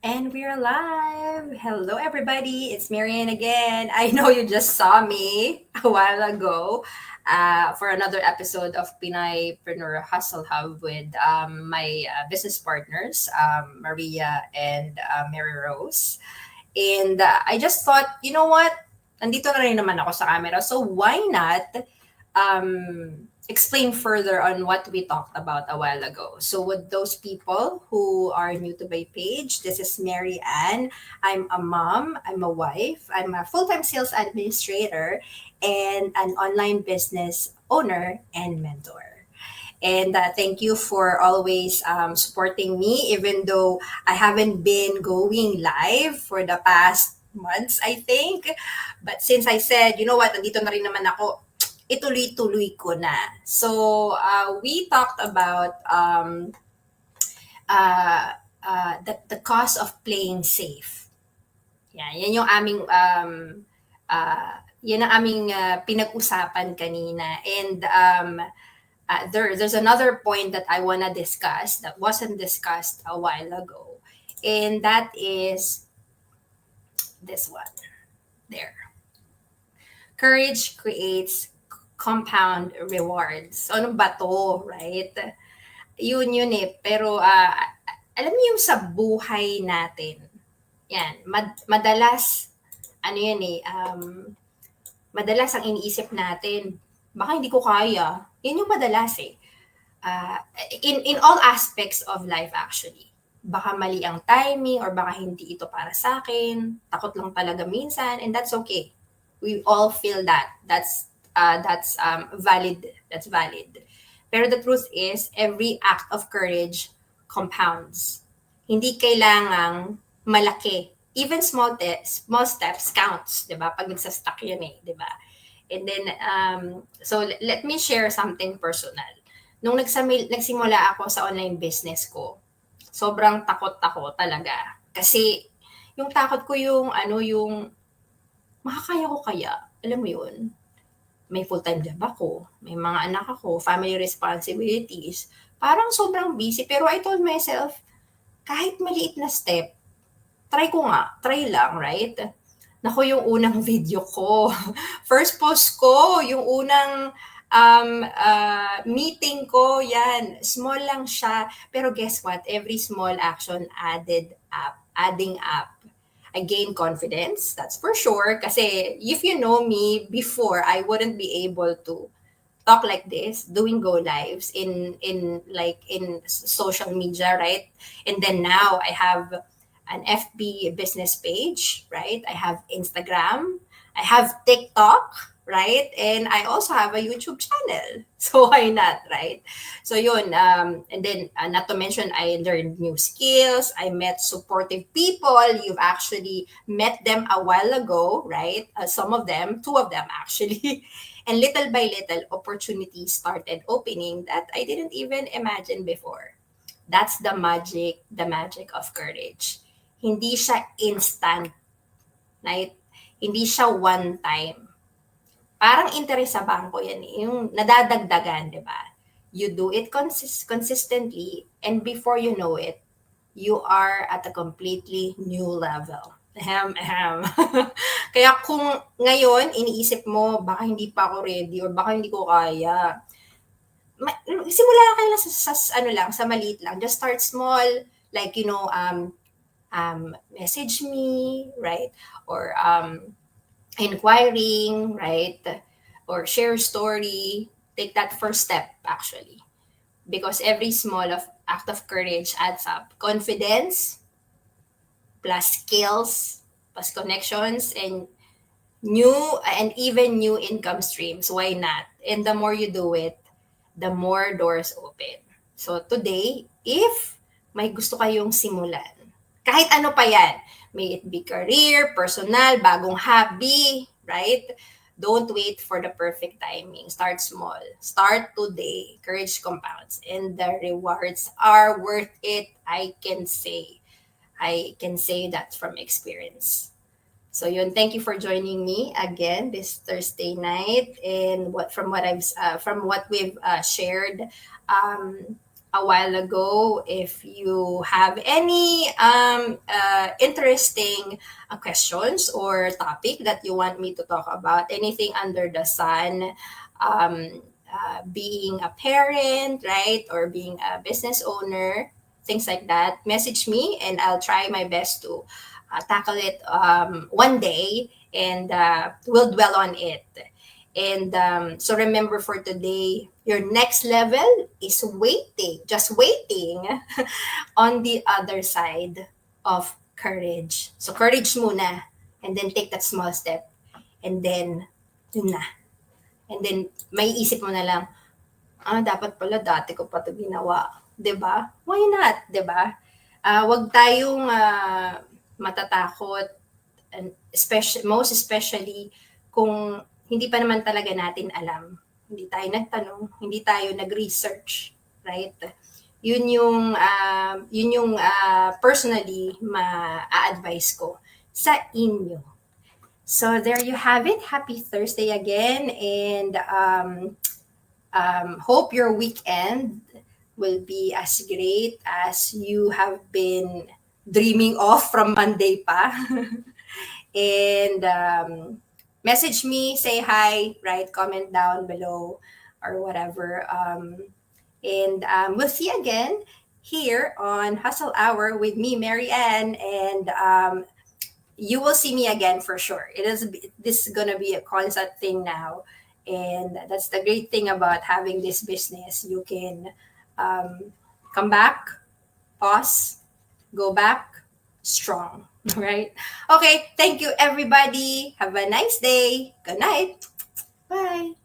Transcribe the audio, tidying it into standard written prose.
And we're live. Hello, everybody. It's Marianne again. I know you just saw me a while ago for another episode of Pinaypreneur Hustle Hub with my business partners, Maria and Mary Rose. And I just thought, you know what? Nandito na rin naman ako sa camera. So why not explain further on what we talked about a while ago? So with those people who are new to my page, this is Mary Ann. I'm a mom, I'm a wife, I'm a full-time sales administrator, and an online business owner and mentor. And thank you for always supporting me, even though I haven't been going live for the past months, I think. But since I said, you know what, nandito na rin naman ako, ituloy-tuloy ko na. So, we talked about the cost of playing safe. Yan yung aming yan ang aming pinag-usapan kanina. And there's another point that I want to discuss that wasn't discussed a while ago. And that is this one. There. Courage creates compound rewards. So, ano ba to, right? Yun eh. Pero alam niyo yung sa buhay natin, yan, madalas, ano yan eh, madalas ang iniisip natin, baka hindi ko kaya. Yan yung madalas eh. In all aspects of life actually. Baka mali ang timing or baka hindi ito para sa akin. Takot lang talaga minsan and that's okay. We all feel that. That's valid. That's valid. Pero the truth is, every act of courage compounds. Hindi kailangang malaki. Even small steps counts, 'di ba? Pag nagsa-stuck 'yan eh, 'di ba? And then so let me share something personal. Nung nagsimula ako sa online business ko, sobrang takot ako talaga. Kasi yung takot ko yung ano, yung makakaya ko kaya? Alam mo yun? May full-time job ako, may mga anak ako, family responsibilities. Parang sobrang busy. Pero I told myself, kahit maliit na step, try ko nga, try lang, right? Naku, yung unang video ko, first post ko, yung unang meeting ko, yan, small lang siya. Pero guess what? Every small action adding up. I gain confidence, that's for sure. Kasi if you know me before, I wouldn't be able to talk like this, doing go lives in social media, right? And then now I have an FB business page, right? I have Instagram, I have TikTok, right? And I also have a YouTube channel. So why not, right? So yun, and then not to mention I learned new skills, I met supportive people. You've actually met them a while ago, right? Some of them, two of them actually. And little by little, opportunities started opening that I didn't even imagine before. That's the magic of courage. Hindi siya instant, right? Hindi siya one time. Parang interes sa bangko yan eh, yung nadadagdagan, di ba? You do it consistently and before you know it, you are at a completely new level. Ahem, ahem. Kaya kung ngayon iniisip mo, baka hindi pa ako ready or baka hindi ko kaya, simula lang kayo lang sa ano lang, sa maliit lang. Just start small, like, message me, right? Or inquiring, right? Or share story. Take that first step, actually. Because every small act of courage adds up. Confidence, plus skills, plus connections, and even new income streams. Why not? And the more you do it, the more doors open. So today, if may gusto kayong simulan, kahit ano pa yan, may it be career, personal, bagong hobby, right? Don't wait for the perfect timing. Start small. Start today. Courage compounds. And the rewards are worth it, I can say. I can say that from experience. So yun, thank you for joining me again this Thursday night. And what from what we've shared, um, a while ago. If you have any interesting questions or topic that you want me to talk about, anything under the sun, being a parent, right, or being a business owner, things like that, message me and I'll try my best to tackle it one day, and we'll dwell on it. And so remember for today, your next level is waiting, just waiting on the other side of courage. So courage muna, and then take that small step, and then yun na. And then may isip mo na lang, dapat pala dati ko pa 'to ginawa, 'di ba? Why not, 'di ba? Wag tayong matatakot, and most especially kung hindi pa naman talaga natin alam. Hindi tayo nagtanong, hindi tayo nag-research, right? Yun yung personally ma-advise ko sa inyo. So there you have it. Happy Thursday again, and hope your weekend will be as great as you have been dreaming of from Monday pa. And message me, say hi, right? Comment down below or whatever. And we'll see you again here on Hustle Hour with me, Mary Ann, and you will see me again for sure. This is gonna be a constant thing now, and that's the great thing about having this business. You can come back, pause, go back, strong. Right? Okay. Thank you, everybody. Have a nice day. Good night. Bye.